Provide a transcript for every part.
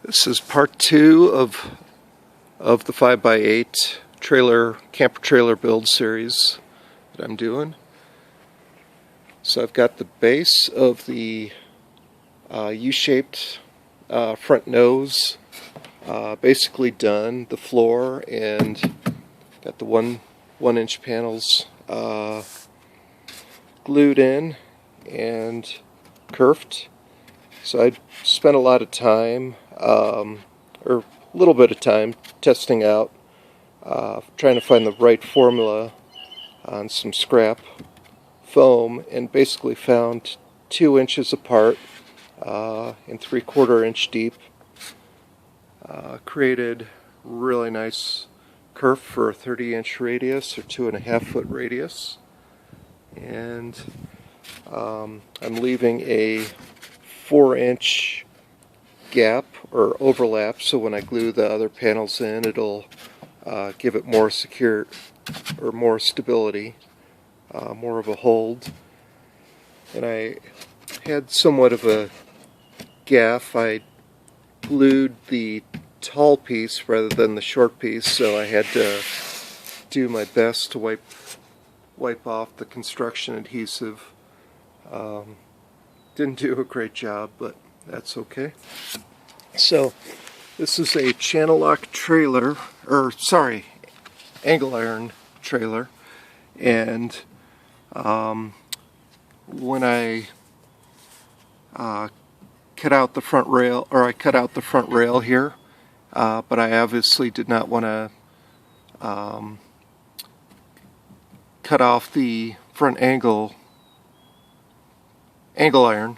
This is part 2 of the 5x8 camper trailer build series that I'm doing. So I've got the base of the U-shaped front nose basically done, the floor, and got the one inch panels glued in and kerfed. So I spent a lot of time, or a little bit of time, testing out, trying to find the right formula on some scrap foam, and basically found 2 inches apart and 3/4 inch deep. Created really nice kerf for a 30-inch radius or 2.5 foot radius, and I'm leaving a 4-inch gap or overlap, so when I glue the other panels in, it'll give it more secure or more stability, more of a hold. And I had somewhat of a gaff. I glued the tall piece rather than the short piece, so I had to do my best to wipe off the construction adhesive. Didn't do a great job, but that's okay. So this is a channel lock trailer, angle iron trailer, and when I cut out the front rail, or I cut out the front rail here, but I obviously did not want to cut off the front angle iron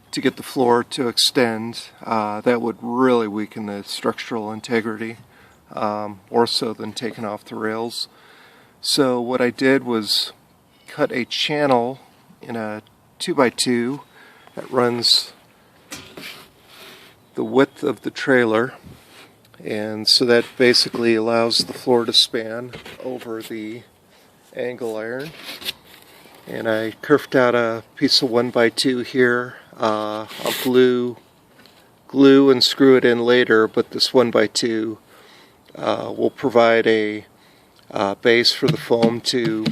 to get the floor to extend. That would really weaken the structural integrity, more so than taking off the rails. So what I did was cut a channel in a 2x2 that runs the width of the trailer, and so that basically allows the floor to span over the angle iron. And I kerfed out a piece of 1x2 here. I'll glue and screw it in later, but this 1x2 will provide a base for the foam to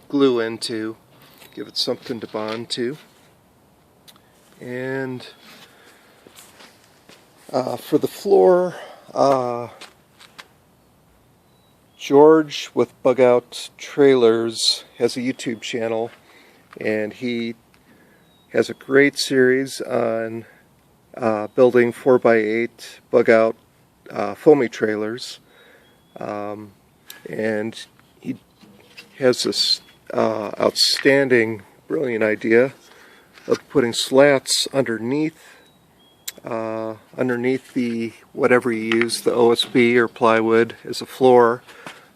glue into, give it something to bond to. And for the floor, George with Bug Out Trailers has a YouTube channel, and he has a great series on building 4x8 bug out foamy trailers, and he has this outstanding, brilliant idea of putting slats underneath the whatever you use, the OSB or plywood, as a floor,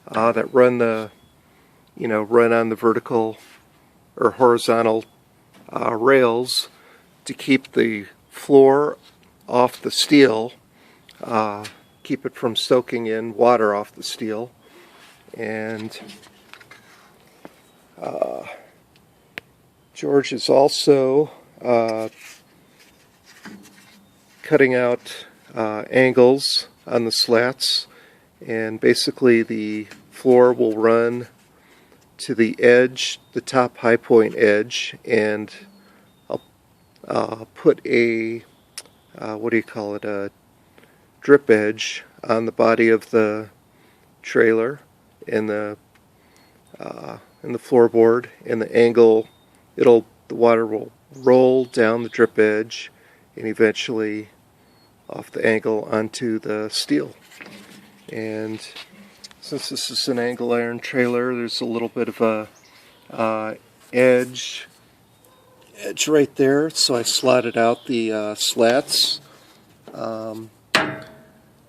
that run on the vertical or horizontal rails to keep the floor off the steel, keep it from soaking in water off the steel. And George is also cutting out angles on the slats, and basically the floor will run to the edge, the top high point edge, and I'll put a a drip edge on the body of the trailer and the floorboard, and the angle, the water will roll down the drip edge and eventually off the angle onto the steel. And since this is an angle iron trailer, there's a little bit of a edge right there, so I slotted out the slats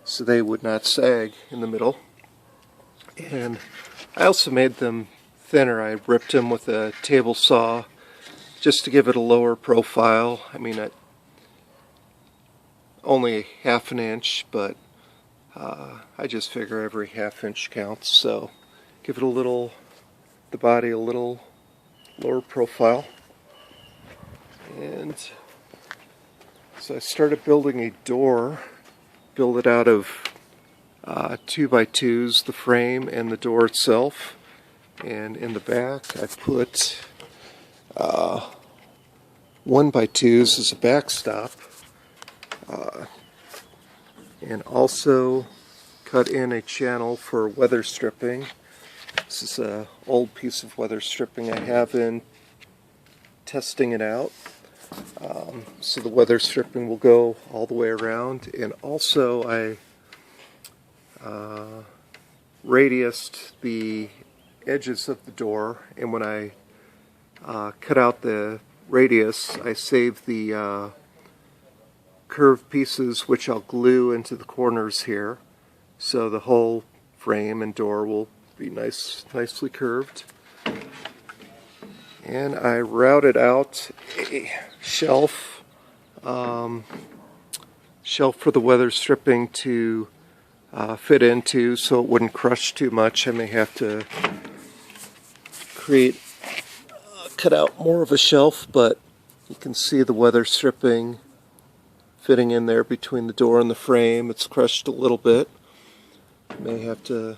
so they would not sag in the middle. And I also made them thinner. I ripped them with a table saw just to give it a lower profile. I mean, only 1/2 inch, but I just figure every 1/2 inch counts, so give it the body a little lower profile. And So I started building a door, build it out of 2x2s, the frame and the door itself. And in the back I put 1x2s as a backstop. And also cut in a channel for weather stripping. This is an old piece of weather stripping I have in testing it out. So the weather stripping will go all the way around. And also I radiused the edges of the door, and when I cut out the radius, I saved the curved pieces, which I'll glue into the corners here, so the whole frame and door will be nicely curved. And I routed out a shelf for the weather stripping to fit into, so it wouldn't crush too much. I may have to cut out more of a shelf, but you can see the weather stripping fitting in there between the door and the frame. It's crushed a little bit. May have to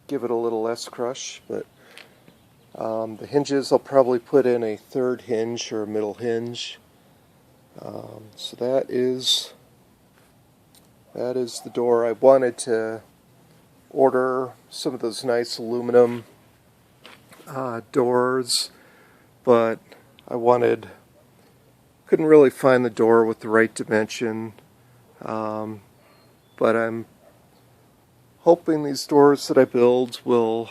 give it a little less crush, but the hinges I'll probably put in a third hinge or a middle hinge. So that is the door. I wanted to order some of those nice aluminum doors, but couldn't really find the door with the right dimension. But I'm hoping these doors that I build will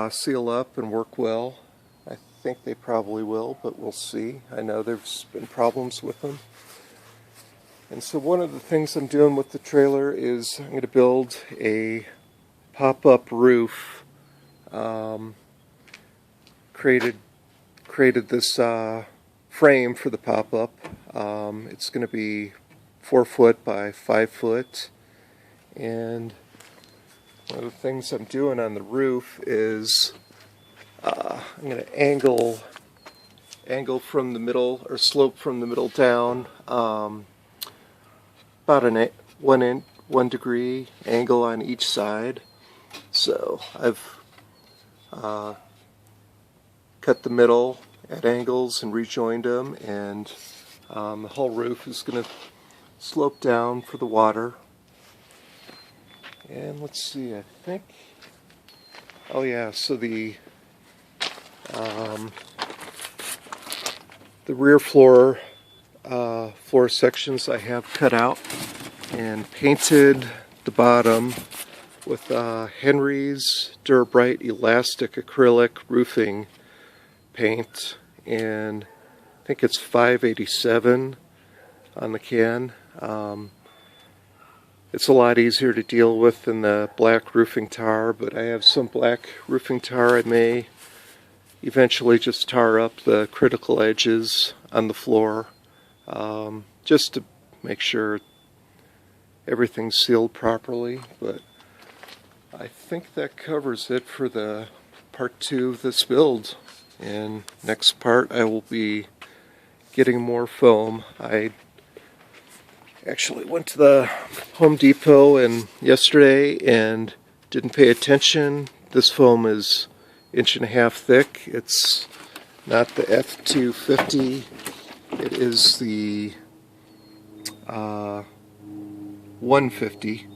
seal up and work well. I think they probably will, but we'll see. I know there's been problems with them. And so one of the things I'm doing with the trailer is I'm going to build a pop-up roof. Created this frame for the pop-up. It's going to be 4 foot by 5 foot, and one of the things I'm doing on the roof is I'm going to angle from the middle, or slope from the middle down, about a 1 degree angle on each side. So I've cut the middle at angles and rejoined them, and the whole roof is going to slope down for the water. And let's see, I think, oh yeah, so the rear floor sections I have cut out and painted the bottom with Henry's Durabrite elastic acrylic roofing paint, and I think it's 587 on the can. It's a lot easier to deal with than the black roofing tar, but I have some black roofing tar. I may eventually just tar up the critical edges on the floor, just to make sure everything's sealed properly. But I think that covers it for the part 2 of this build. And next part I will be getting more foam. I actually went to the Home Depot yesterday and didn't pay attention. This foam is 1.5 inches thick. It's not the F250. It is the 150.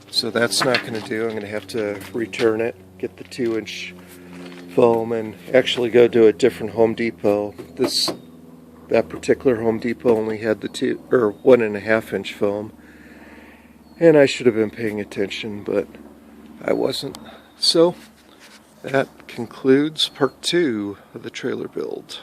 So that's not going to do. I'm going to have to return it, get the 2-inch foam, and actually go to a different Home Depot. That particular Home Depot only had the 1.5 inch foam, and I should have been paying attention, but I wasn't. So that concludes part 2 of the trailer build.